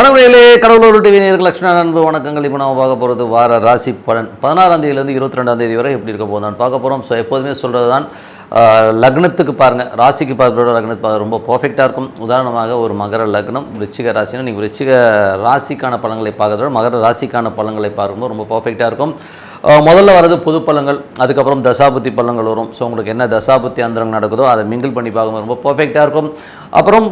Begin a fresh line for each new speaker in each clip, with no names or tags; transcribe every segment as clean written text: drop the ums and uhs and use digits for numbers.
வணக்கங்களே, கடவுளூர் TV நேயர்களுக்கு லட்சுமி அன்பு வணக்கங்கள். இப்போ நம்ம பார்க்க போகிறது வார ராசி பலன் 16ஆம் தேதியிலேருந்து 22ஆம் தேதி வரை எப்படி இருக்க போகுது பார்க்க போகிறோம். ஸோ எப்போதுமே சொல்கிறது தான், லக்னத்துக்கு பாருங்கள், ராசிக்கு பார்க்குறோட லக்னத்துக்கு ரொம்ப பர்ஃபெக்டாக இருக்கும். உதாரணமாக ஒரு மகர லக்னம், விருச்சிக ராசினா நீங்கள் விருச்சிக ராசிக்கான பலன்களை பார்க்குறதோட மகர ராசிக்கான பலன்களை பார்க்கும்போது ரொம்ப பர்ஃபெக்டாக இருக்கும். முதல்ல வரது பொது பலன்கள், அதுக்கப்புறம் தசாபுத்தி பலன்கள் வரும். ஸோ உங்களுக்கு என்ன தசாபுத்தி அந்தரம் நடக்குதோ அதை மிங்கிள் பண்ணி பார்க்கும்போது ரொம்ப பர்ஃபெக்டாக இருக்கும். அப்புறம்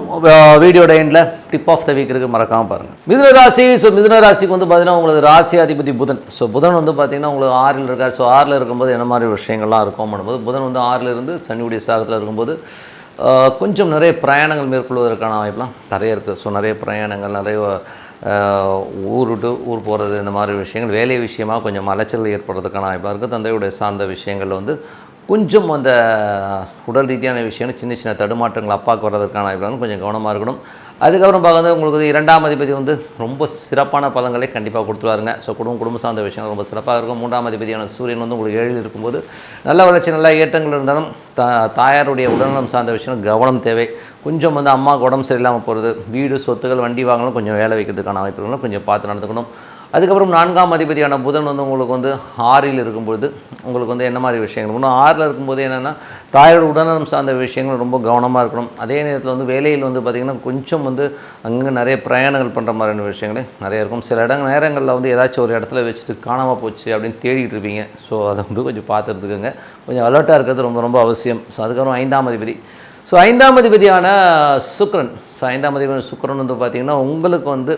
வீடியோட எண்டில் டிப் ஆஃப் த வீக் இருக்குது, மறக்காமல் பாருங்கள். மிதுன ராசி. ஸோ மிதுன ராசிக்கு வந்து பார்த்தீங்கன்னா உங்களுக்கு ராசி அதிபதி புதன். ஸோ புதன் வந்து பார்த்தீங்கன்னா உங்களுக்கு 6ல் இருக்கார். ஸோ 6ல் இருக்கும்போது என்ன மாதிரி விஷயங்கள்லாம் இருக்கும் பண்ணும்போது, புதன் வந்து 6ல் இருந்து சனியுடைய சாகத்தில் இருக்கும்போது கொஞ்சம் நிறைய பிரயாணங்கள் மேற்கொள்வதற்கான வாய்ப்புலாம் நிறைய இருக்குது. ஸோ நிறைய பிரயாணங்கள், நிறைய ஊர் விட்டு ஊர் போகிறது, இந்த மாதிரி விஷயங்கள் வேலை விஷயமாக கொஞ்சம் அலைச்சல் ஏற்படுறதுக்கான வாய்ப்பாக இருக்குது. தந்தையுடைய சார்ந்த விஷயங்கள் வந்து கொஞ்சம் அந்த உடல் ரீதியான விஷயங்கள் சின்ன சின்ன தடுமாற்றங்கள் அப்பாவுக்கு வர்றதுக்கான வாய்ப்பாக கொஞ்சம் கவனமாக இருக்கணும். அதுக்கப்புறம் பார்க்குறது உங்களுக்கு வந்து 2ஆம் அதிபதி வந்து ரொம்ப சிறப்பான பலன்களை கண்டிப்பாக கொடுத்துருவாருங்க. ஸோ குடும்ப சார்ந்த விஷயங்கள் ரொம்ப சிறப்பாக இருக்கும். 3ஆம் அதிபதியான சூரியன் வந்து உங்களுக்கு 7ல் இருக்கும்போது நல்ல வளர்ச்சி, நல்ல ஏற்றங்கள் இருந்தாலும் தாயாருடைய உடல்நலம் சார்ந்த விஷயம் கவனம் தேவை. கொஞ்சம் வந்து அம்மாவுக்கு உடம்பு சரியில்லாமல் போகிறது, வீடு சொத்துக்கள் வண்டி வாங்கலாம் கொஞ்சம் வேலை வைக்கிறதுக்கான வாய்ப்புகளும் கொஞ்சம் பார்த்து நடந்துக்கணும். அதுக்கப்புறம் 4ஆம் அதிபதியான புதன் வந்து உங்களுக்கு வந்து 6ல் இருக்கும்போது உங்களுக்கு வந்து என்ன மாதிரி விஷயங்கள் இன்னும் 6ல் இருக்கும்போது என்னென்னா தாயோட உடல்நலம் சார்ந்த விஷயங்கள் ரொம்ப கவனமாக இருக்கணும். அதே நேரத்தில் வந்து வேலையில் வந்து பார்த்திங்கன்னா கொஞ்சம் வந்து அங்கே நிறைய பிரயாணங்கள் பண்ணுற மாதிரியான விஷயங்களே நிறைய இருக்கும். சில நேரங்களில் வந்து ஏதாச்சும் ஒரு இடத்துல வச்சுட்டு காணாமல் போச்சு அப்படின்னு தேடிட்டு இருப்பீங்க. ஸோ அதை வந்து கொஞ்சம் பார்த்துருந்துக்குங்க, கொஞ்சம் அலர்ட்டாக இருக்கிறது ரொம்ப ரொம்ப அவசியம். ஸோ அதுக்கப்புறம் 5ஆம் அதிபதி. ஸோ 5ஆம் அதிபதியான சுக்கிரன். ஸோ 5ஆம் அதிபதி சுக்கிரன் வந்து பார்த்திங்கன்னா உங்களுக்கு வந்து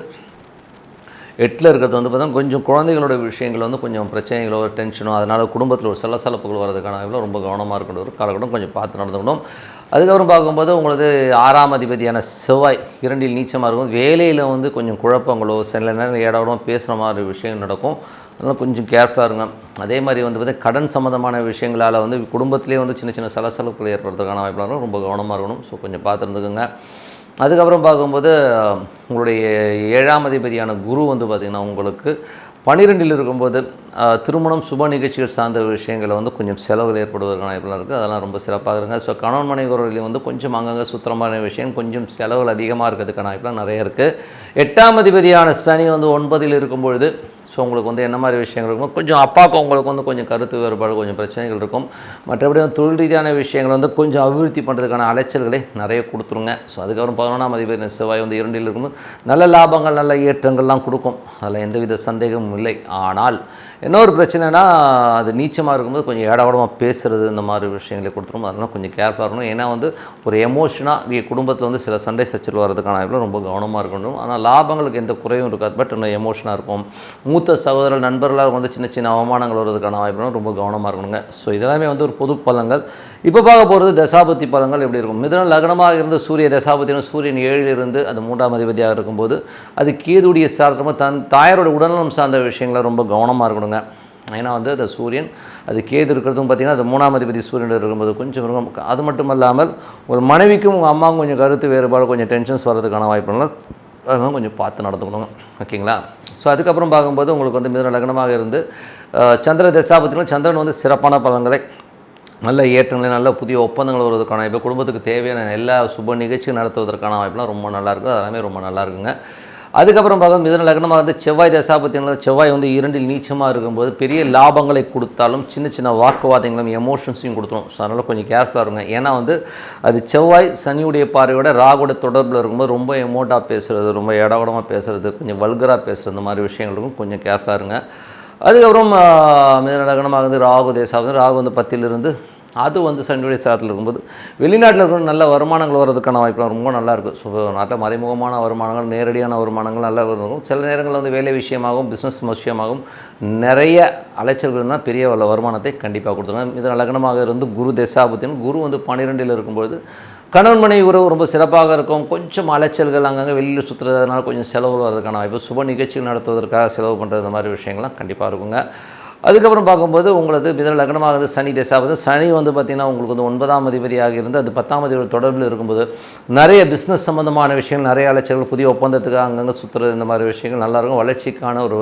8ல் இருக்கிறது வந்து பார்த்தீங்கன்னா கொஞ்சம் குழந்தைகளோட விஷயங்கள் வந்து கொஞ்சம் பிரச்சனைகளோ டென்ஷனோ, அதனால் குடும்பத்தில் ஒரு சலசலப்புகள் வரதுக்கான வாய்ப்பில் ரொம்ப கவனமாக இருக்கணும். ஒரு காலகட்டம் கொஞ்சம் பார்த்து நடந்துக்கணும். அதுக்கப்புறம் பார்க்கும்போது உங்களுக்கு 6ஆம் அதிபதியான செவ்வாய் 2ல் நீச்சமாக இருக்கும். வேலையில் வந்து கொஞ்சம் குழப்பங்களோ சில நேரம் ஏடாவிடமாக பேசுகிற மாதிரி விஷயங்கள் நடக்கும். அதனால் கொஞ்சம் கேர்ஃபுல்லாக இருங்க. அதே மாதிரி வந்து பார்த்தீங்கன்னா கடன் சம்மந்தமான விஷயங்களால் வந்து குடும்பத்திலே வந்து சின்ன சின்ன சலசலப்புகள் ஏற்படுறதுக்கான வாய்ப்புகள் ரொம்ப கவனமாக இருக்கணும். ஸோ கொஞ்சம் பார்த்து இருந்துக்குங்க. அதுக்கப்புறம் பார்க்கும்போது உங்களுடைய 7ஆம் அதிபதியான குரு வந்து பார்த்திங்கன்னா உங்களுக்கு 12ல் இருக்கும்போது திருமணம் சுப நிகழ்ச்சிகள் சார்ந்த விஷயங்களை வந்து கொஞ்சம் செலவுகள் ஏற்படுவதற்கான வாய்ப்புலாம் இருக்குது. அதெல்லாம் ரொம்ப சிறப்பாக இருங்க. ஸோ கணவன் மனைவி உறவுகளில் வந்து கொஞ்சம் அங்கங்கே சுத்தமான விஷயம், கொஞ்சம் செலவுகள் அதிகமாக இருக்கிறதுக்கான வாய்ப்புலாம் நிறைய இருக்குது. 8ஆம் அதிபதியான சனி வந்து 9ல் இருக்கும்பொழுது ஸோ உங்களுக்கு வந்து என்ன மாதிரி விஷயங்கள் இருக்கும், கொஞ்சம் அப்பாவுக்கு உங்களுக்கு வந்து கொஞ்சம் கருத்து வேறுபாடு, கொஞ்சம் பிரச்சனைகள் இருக்கும். மற்றபடி தொழில் ரீதியான விஷயங்கள் வந்து கொஞ்சம் அபிவிருத்தி பண்ணுறதுக்கான அலைச்சல்களை நிறைய கொடுத்துருங்க. ஸோ அதுக்கப்புறம் 11ஆம் அதிபதி செவ்வாய் வந்து 2ல் இருக்கும்போது நல்ல லாபங்கள், நல்ல ஏற்றங்கள்லாம் கொடுக்கும். அதில் எந்தவித சந்தேகமும் இல்லை. ஆனால் என்ன ஒரு பிரச்சனைனா, அது நீச்சமாக இருக்கும்போது கொஞ்சம் ஏடாவடமாக பேசுகிறது, இந்த மாதிரி விஷயங்களை கொடுத்துரும். அதெல்லாம் கொஞ்சம் கேர்ஃபுல்லாக இருக்கணும். ஏன்னா வந்து ஒரு எமோஷனாக குடும்பத்தில் வந்து சில சண்டை சச்சரவு வரதுக்கான வாய்ப்பில் ரொம்ப கவனமாக இருக்கணும். ஆனால் லாபங்களுக்கு எந்த குறையும் இருக்காது. பட் இன்னும் எமோஷனாக இருக்கும். மூத்த சகோதரர் நண்பர்களாக வந்து சின்ன சின்ன அவமானங்கள் வருவதற்கான வாய்ப்புகளும் ரொம்ப கவனமாக இருக்கணுங்க. ஸோ இதெல்லாமே வந்து ஒரு பொது பலன்கள். இப்போ பார்க்க போகிறது தசாபுத்தி பலன்கள் எப்படி இருக்கும். மிதுன லக்னமாக இருந்து சூரிய தசாபுத்தின சூரியன் 7ல் இருந்து அது 3ஆம் அதிபதியாக இருக்கும்போது அது கேதுடைய சார்ந்தமாக தாயாரோட உடல்நலம் சார்ந்த விஷயங்களை ரொம்ப கவனமாக இருக்கணுங்க. ஏன்னா வந்து அந்த சூரியன் அது கேது இருக்கிறதும் பார்த்திங்கன்னா அது 3ஆம் அதிபதி சூரியன் இருக்கும்போது கொஞ்சம் இருக்கும். அது மட்டும் இல்லாமல் உங்கள் மனைவிக்கும் உங்கள் அம்மாவுக்கும் கொஞ்சம் கருத்து வேறுபாடு, கொஞ்சம் டென்ஷன்ஸ் வர்றதுக்கான வாய்ப்புகள் அதெல்லாம் கொஞ்சம் பார்த்து நடந்துக்கணுங்க. ஓகேங்களா. ஸோ அதுக்கப்புறம் பார்க்கும்போது உங்களுக்கு வந்து மிதுன லக்னமாக இருந்து சந்திர தசாபத்திலும் சந்திரன் வந்து சிறப்பான பலன்களை, நல்ல ஏற்றங்களை, நல்ல புதிய ஒப்பந்தங்கள் வருவதற்கான இப்போ குடும்பத்துக்கு தேவையான எல்லா சுப நிகழ்ச்சியும் நடத்துவதற்கான வாய்ப்புலாம் ரொம்ப நல்லாயிருக்கும். அதெல்லாமே ரொம்ப நல்லா இருக்குங்க. அதுக்கப்புறம் பார்க்க மிதுன லக்னமாக வந்து செவ்வாய் தசாபத்தினால் செவ்வாய் வந்து 2ல் நீச்சமாக இருக்கும்போது பெரிய லாபங்களை கொடுத்தாலும் சின்ன சின்ன வாக்குவாதங்களும் எமோஷன்ஸையும் கொடுத்துரும். ஸோ அதனால் கொஞ்சம் கேர்ஃபுல்லாக இருங்க. ஏன்னா வந்து அது செவ்வாய் சனியுடைய பார்வையோட ராகுட தொடர்பில் இருக்கும்போது ரொம்ப எமோட்டாக பேசுகிறது, ரொம்ப இடவடமாக பேசுகிறது, கொஞ்சம் வல்கராக பேசுகிறது, இந்த மாதிரி விஷயங்கள் இருக்கும். கொஞ்சம் கேர்ஃபுல்லாக இருங்க. அதுக்கப்புறம் மிதுன லக்னமாக வந்து ராகு தேசாபதி, ராகு வந்து 10ல் இருந்து அது வந்து சனியுடைய சாரத்தில் இருக்கும்போது வெளிநாட்டில் இருக்கிற நல்ல வருமானங்கள் வர்றதுக்கான வாய்ப்புலாம் ரொம்ப நல்லாயிருக்கும். ஸோ நாட்டில் மறைமுகமான வருமானங்கள், நேரடியான வருமானங்கள் நல்லா இருக்கும். சில நேரங்களில் வந்து வேலை விஷயமாகவும் பிஸ்னஸ் விஷயமாகவும் நிறைய அலைச்சல்கள் இருந்தால் பெரிய வருமானத்தை கண்டிப்பாக கொடுத்துருங்க. இது லக்னமாக இருந்து குரு தசாபுத்தின் குரு வந்து 12ல் இருக்கும்போது கணவன் மனைவி உறவு ரொம்ப சிறப்பாக இருக்கும். கொஞ்சம் அலைச்சல்கள், அங்கங்கே வெளியில் சுற்றுறதுனால கொஞ்சம் செலவு வர்றதுக்கான வாய்ப்பு, சுப நிகழ்ச்சிகள் நடத்துவதற்காக செலவு பண்ணுறது, இந்த மாதிரி விஷயங்கள்லாம் கண்டிப்பாக இருக்குங்க. அதுக்கப்புறம் பார்க்கும்போது உங்களுக்கு மிதுன லக்னமாகுது சனி தசாவது. சனி வந்து பார்த்திங்கன்னா உங்களுக்கு வந்து 9ஆம் அதிபதியாக இருந்து அது 10ஆம் அதிபதி தொடர்பில் இருக்கும்போது நிறைய பிஸ்னஸ் சம்மந்தமான விஷயங்கள், நிறைய அலைச்சல்கள், புதிய ஒப்பந்தத்துக்கு அங்கங்கே சுற்றுறது, இந்த மாதிரி விஷயங்கள் நல்லாயிருக்கும். வளர்ச்சிக்கான ஒரு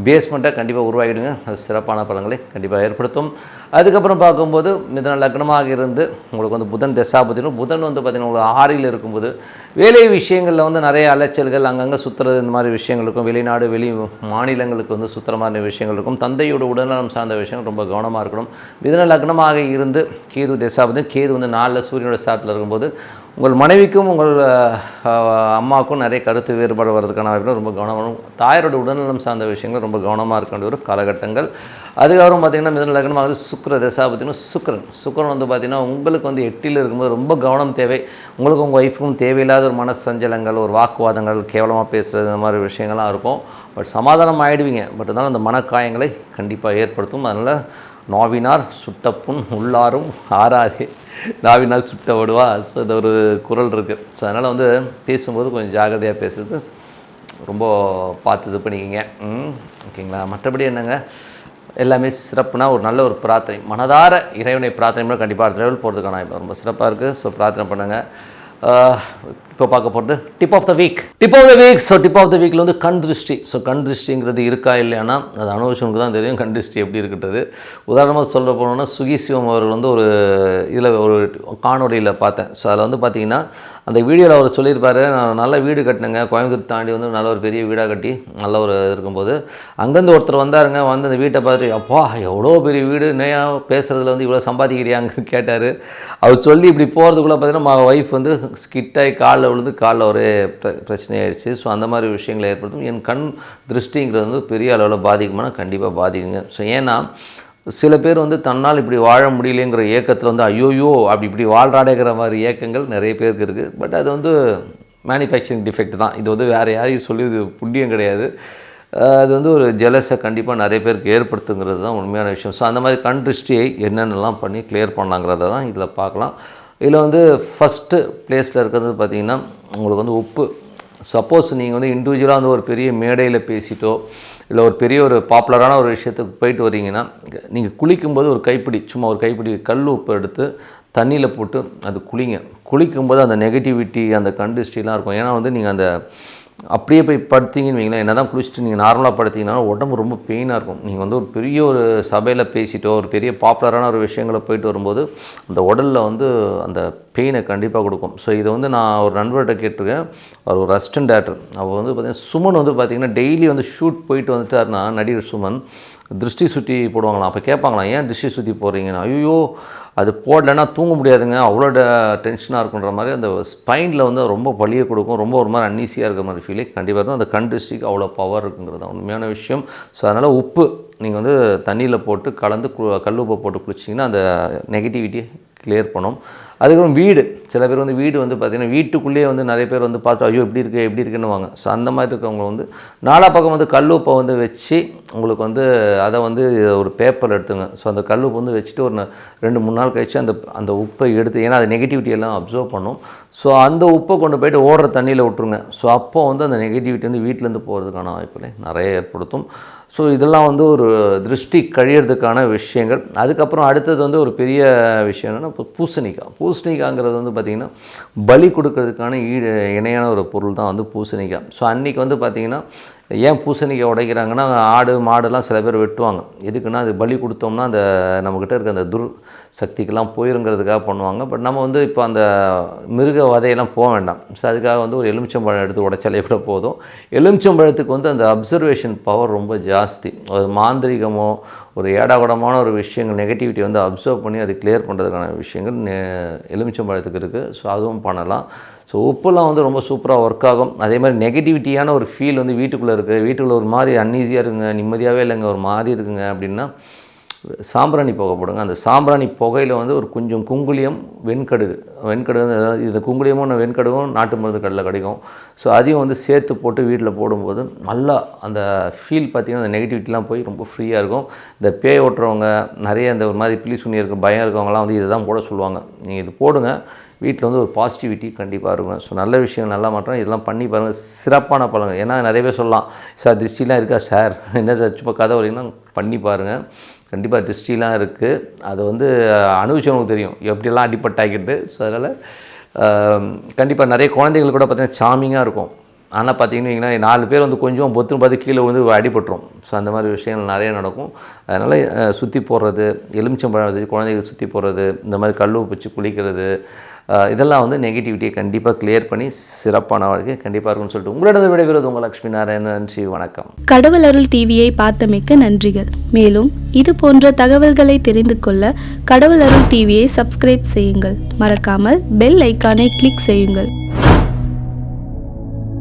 பேஸ்மெண்ட்டை கண்டிப்பாக உருவாகிடுங்க. அது சிறப்பான பலன்களை கண்டிப்பாக ஏற்படுத்தும். அதுக்கப்புறம் பார்க்கும்போது மிதுன லக்னமாக இருந்து உங்களுக்கு வந்து புதன் தசாபதினும் புதன் வந்து பார்த்திங்கன்னா உங்களுக்கு 6ல் இருக்கும்போது வேலை விஷயங்களில் வந்து நிறைய அலைச்சல்கள், அங்கங்கே சுற்றுறது, இந்த மாதிரி விஷயங்கள் இருக்கும். வெளிநாடு வெளி மாநிலங்களுக்கு வந்து சுற்றுற மாதிரி விஷயங்கள் இருக்கும். தந்தையோட உடல்நலம் சார்ந்த விஷயங்கள் ரொம்ப கவனமாக இருக்கணும். மிதுன லக்னமாக இருந்து கேது தசாபதி, கேது வந்து 4 சூரியனோட சாத்தில் இருக்கும்போது உங்கள் மனைவிக்கும் உங்கள் அம்மாவுக்கும் நிறைய கருத்து வேறுபாடு வர்றதுக்கான வாய்ப்புகள் ரொம்ப கவனமாக. தாயாரோட உடல்நலம் சார்ந்த விஷயங்கள் ரொம்ப கவனமாக இருக்க வேண்டிய ஒரு காலகட்டங்கள். அதுக்கப்புறம் பார்த்திங்கன்னா மிதுன லக்னமாக சுக்கிர தசாபதினும் சுக்கிரன் வந்து பார்த்திங்கன்னா உங்களுக்கு வந்து 8ல் இருக்கும்போது ரொம்ப கவனம் தேவை. உங்களுக்கும் உங்கள் ஒய்ஃபுக்கும் தேவையில்லாத ஒரு மன சஞ்சலங்கள், ஒரு வாக்குவாதங்கள், கேவலமாக பேசுகிறது, இந்த மாதிரி விஷயங்கள்லாம் இருக்கும். பட் சமாதானம் ஆகிடுவீங்க. பட் இருந்தாலும் அந்த மனக்காயங்களை கண்டிப்பாக ஏற்படுத்தும். அதனால் நாவினார் சுட்டப்புண் உள்ளாரும் ஆறாதே, நாவினால் சுட்ட ஓடுவா. ஸோ அது ஒரு குறள் இருக்குது. ஸோ அதனால் வந்து பேசும்போது கொஞ்சம் ஜாகிரதையாக பேசுறது ரொம்ப பார்த்து இது பண்ணிக்கிங்க. ஓகேங்களா? மற்றபடி என்னங்க, எல்லாமே சிறப்புனா ஒரு நல்ல ஒரு பிரார்த்தனை, மனதார இறைவனை பிரார்த்தனை பண்ண கண்டிப்பாக அடுத்த லெவல் போகிறதுக்கான இப்போ ரொம்ப சிறப்பாக இருக்குது. ஸோ பிரார்த்தனை பண்ணுங்கள். இப்போ பார்க்க போகிறது tip of the week. So tip of the வீக்கில் வந்து கண் திருஷ்டி. ஸோ கண் திருஷ்டிங்கிறது இருக்கா இல்லையானா அது அனுபவிச்சவனுக்கு தான் தெரியும் கண் திருஷ்டி எப்படி இருக்கிறது. உதாரணமாக சொல்ல போனோன்னா சுகி சிவம் அவர்கள் வந்து ஒரு இதில் ஒரு காணொலியில் பார்த்தேன். ஸோ அதில் வந்து பார்த்திங்கன்னா அந்த வீடியோவில் அவர் சொல்லியிருப்பார், நான் நல்ல வீடு கட்டினேங்க, கோயம்புத்தூர் தாண்டி வந்து நல்ல ஒரு பெரிய வீடாக கட்டி நல்ல ஒரு இருக்கும்போது அங்கேருந்து ஒருத்தர் வந்தாருங்க. வந்து அந்த வீட்டை பார்த்துட்டு, அப்பா எவ்வளோ பெரிய வீடு, நேயா பேசுகிறதுல வந்து இவ்வளோ சம்பாதிக்கிறியாங்க கேட்டார். அவர் சொல்லி இப்படி போகிறதுக்குள்ளே பார்த்தீங்கன்னா ஒய்ஃப் வந்து ஸ்கிட்டாகி காலில் விழுந்து காலில் ஒரே பிரச்சனையாயிடுச்சு. ஸோ அந்த மாதிரி விஷயங்களை ஏற்படுத்தும். என் கண் திருஷ்டிங்கிறது வந்து பெரிய அளவில் பாதிக்குமானா கண்டிப்பாக பாதிக்குங்க. ஸோ ஏன்னா சில பேர் வந்து தன்னால் இப்படி வாழ முடியலைங்கிற ஏக்கத்தில் வந்து ஐயோயோ அப்படி இப்படி வாழ்றாடேங்கிற மாதிரி ஏக்கங்கள் நிறைய பேருக்கு இருக்குது. பட் அது வந்து மேனுஃபேக்சரிங் டிஃபெக்ட் தான். இது வந்து வேறு யாரையும் சொல்லி இது புண்ணியம் கிடையாது. அது வந்து ஒரு ஜெலஸை கண்டிப்பாக நிறைய பேருக்கு ஏற்படுத்துங்கிறது தான் உண்மையான விஷயம். ஸோ அந்த மாதிரி கண் திருஷ்டியை என்னென்னலாம் பண்ணி கிளியர் பண்ணலாங்கிறத தான் இதில் பார்க்கலாம். இதில் வந்து ஃபஸ்ட்டு ப்ளேஸில் இருக்கிறது பார்த்திங்கன்னா உங்களுக்கு வந்து உப்பு. சப்போஸ் நீங்கள் வந்து இண்டிவிஜுவலாக வந்து ஒரு பெரிய மேடையில் பேசிட்டோ இல்லை ஒரு பெரிய ஒரு பாப்புலரான ஒரு விஷயத்துக்கு போயிட்டு வரீங்கன்னா, நீங்கள் குளிக்கும்போது ஒரு கைப்பிடி, சும்மா ஒரு கைப்பிடி கல் உப்பு எடுத்து தண்ணியில் போட்டு அது குளிக்கும்போது அந்த நெகட்டிவிட்டி, அந்த கண் திருஷ்டிலாம் இருக்கும். ஏன்னா வந்து நீங்கள் அந்த அப்படியே போய் படுத்திங்கன்னு வைங்களேன், என்ன தான் குளிச்சுட்டு நீங்கள் நார்மலாக படுத்திங்கன்னா உடம்பு ரொம்ப பெயினாக இருக்கும். நீங்கள் வந்து ஒரு பெரிய ஒரு சபையில் பேசிட்டோ ஒரு பெரிய பாப்புலரான ஒரு விஷயங்களை போயிட்டு வரும்போது அந்த உடலில் வந்து அந்த பெயினை கண்டிப்பாக கொடுக்கும். ஸோ இதை வந்து நான் ஒரு நண்பர்கிட்ட கேட்டிருக்கேன். அவர் ஒரு அசிஸ்டன்ட் டேரக்டர். அவர் வந்து பார்த்திங்கன்னா சுமன் வந்து பார்த்திங்கன்னா டெய்லி வந்து ஷூட் போயிட்டு வந்துட்டாருன்னா நடிகர் சுமன் திருஷ்டி சுற்றி போடுவாங்களாம். அப்போ கேட்பாங்களாம், ஏன் திருஷ்டி சுற்றி போடுறீங்கன்னா, ஐயோ அது போடலைன்னா தூங்க முடியாதுங்க, அவ்வளோ டென்ஷனாக இருக்குன்ற மாதிரி அந்த ஸ்பைனில் வந்து ரொம்ப வலியை கொடுக்கும். ரொம்ப ஒரு மாதிரி அன்னீசியாக இருக்கிற மாதிரி ஃபீலே கண்டிப்பாக இருக்கும். அந்த கண் திருஷ்டிக்கு அவ்வளோ பவர் இருக்குங்கிறது தான் உண்மையான விஷயம். ஸோ அதனால் உப்பு நீங்கள் வந்து தண்ணியில் போட்டு கலந்து கல் உப்பை போட்டு குளிச்சிங்கன்னா அந்த நெகட்டிவிட்டியை கிளியர் பண்ணும். அதுக்கப்புறம் வீடு, சில பேர் வந்து வீடு வந்து பார்த்திங்கன்னா வீட்டுக்குள்ளேயே வந்து நிறைய பேர் வந்து பார்த்து ஐயோ எப்படி இருக்குன்னு வாங்க. ஸோ அந்த மாதிரி இருக்கவங்க வந்து நாலா பக்கம் வந்து கல்லுப்பை வந்து வச்சு உங்களுக்கு வந்து அதை வந்து ஒரு பேப்பர் எடுத்துங்க. ஸோ அந்த கல்லுப்பு வந்து வச்சுட்டு ஒரு 2-3 நாள் கழிச்சு அந்த உப்பை எடுத்து, ஏன்னா அது நெகட்டிவிட்டி எல்லாம் அப்சர்வ் பண்ணும். ஸோ அந்த உப்பை கொண்டு போய்ட்டு ஓடுற தண்ணியில் விட்டுருங்க. ஸோ அப்போ வந்து அந்த நெகட்டிவிட்டி வந்து வீட்டிலேருந்து போகிறதுக்கான வாய்ப்புகளை நிறைய ஏற்படுத்தும். ஸோ இதெல்லாம் வந்து ஒரு திருஷ்டி கழியறதுக்கான விஷயங்கள். அதுக்கப்புறம் அடுத்தது வந்து ஒரு பெரிய விஷயம் என்னென்னா பூசணிக்காய்ங்கிறது வந்து பார்த்திங்கன்னா பலி கொடுக்கறதுக்கான இணையான ஒரு பொருள் தான் வந்து பூசணிக்காய். ஸோ அன்றைக்கி வந்து பார்த்திங்கன்னா ஏன் பூசணிக்காய் உடைக்கிறாங்கன்னா, ஆடு மாடுலாம் சில பேர் வெட்டுவாங்க. எதுக்குன்னா அது பலி கொடுத்தோம்னா அந்த நம்மக்கிட்ட இருக்க அந்த சக்திக்கெல்லாம் போயிருங்கிறதுக்காக பண்ணுவாங்க. பட் நம்ம வந்து இப்போ அந்த மிருக வதையெல்லாம் போக வேண்டாம். ஸோ அதுக்காக வந்து ஒரு எலுமிச்சம்பழம் எடுத்து உடைச்சாலே கூட போதும். எலுமிச்சம்பழத்துக்கு வந்து அந்த அப்சர்வேஷன் பவர் ரொம்ப ஜாஸ்தி. ஒரு மாந்திரிகமோ ஒரு ஏடாகூடமான ஒரு விஷயங்கள் நெகட்டிவிட்டி வந்து அப்சர்வ் பண்ணி அது கிளியர் பண்ணுறதுக்கான விஷயங்கள் எலுமிச்சம்பழத்துக்கு இருக்குது. ஸோ அதுவும் பண்ணலாம். ஸோ உப்புலாம் வந்து ரொம்ப சூப்பராக ஒர்க் ஆகும். அதே மாதிரி நெகட்டிவிட்டியான ஒரு ஃபீல் வந்து வீட்டுக்குள்ளே இருக்குது, வீட்டுக்குள்ளே ஒரு மாதிரி அன்ஈஸியாக இருக்குங்க, நிம்மதியாகவே இல்லைங்க, ஒரு மாதிரி இருக்குங்க அப்படின்னா சாம்பிராணி புகை போடுங்க. அந்த சாம்பிராணி புகையில் வந்து ஒரு கொஞ்சம் குங்குளியம், வெண்கடுகு இது குங்குளியமும் வெண்கடுகும் நாட்டு மருந்து கடையில் கிடைக்கும். ஸோ அதையும் வந்து சேர்த்து போட்டு வீட்டில் போடும்போது நல்லா அந்த ஃபீல் பார்த்திங்கன்னா அந்த நெகட்டிவிட்டிலாம் போய் ரொம்ப ஃப்ரீயாக இருக்கும். இந்த பேய் ஓட்டுறவங்க நிறைய இந்த ஒரு மாதிரி பிளி சுண்ணி இருக்க பயம் இருக்கவங்களாம் வந்து இதை தான் போட சொல்லுவாங்க. நீங்கள் இது போடுங்க, வீட்டில் வந்து ஒரு பாசிட்டிவிட்டி கண்டிப்பாக இருக்கும். ஸோ நல்ல விஷயம், நல்ல மாற்றம், இதெல்லாம் பண்ணி பாருங்கள், சிறப்பான பலன்கள். ஏன்னா நிறைய பேர் சொல்லலாம், சார் திருஷ்டிலாம் இருக்கா சார், என்ன சார் சும்மா கதை வரீங்கன்னா பண்ணி பாருங்கள். கண்டிப்பாக திருஷ்டிலாம் இருக்குது, அது வந்து அனுபவிச்சவங்களுக்கு தெரியும் எப்படியெல்லாம் அடிப்பட்டாக்கிட்டு. ஸோ அதனால் கண்டிப்பாக நிறைய குழந்தைகள் கூட பார்த்திங்கன்னா சாமிங்காக இருக்கும். ஆனால் பார்த்தீங்கன்னு வைங்களேன், 4 பேர் வந்து கொஞ்சம் பொத்துன்னு பார்த்து கீழே வந்து அடிபட்டுரும். ஸோ அந்த மாதிரி விஷயங்கள் நிறைய நடக்கும். அதனால் சுற்றி போடுறது, எலுமிச்சம்பழம் வச்சு குழந்தைகள் சுற்றி போடுறது, இந்த மாதிரி கல் வச்சு குளிக்கிறது, இதெல்லாம் வந்து நெகட்டிவிட்டியை கண்டிப்பாக கிளியர் பண்ணி சிறப்பான வாழ்க்கை கண்டிப்பாக இருக்கும்னு சொல்லிட்டு உங்களிடம் விடைபெறுவது உங்கள் லட்சுமி நாராயணன். நன்றி, வணக்கம்.
கடவுள் அருள் டிவியை பார்த்தமைக்க நன்றிகள். மேலும் இது போன்ற தகவல்களை தெரிந்து கொள்ள கடவுள் அருள் டிவியை சப்ஸ்கிரைப் செய்யுங்கள். மறக்காமல் பெல் ஐக்கானை கிளிக் செய்யுங்கள்.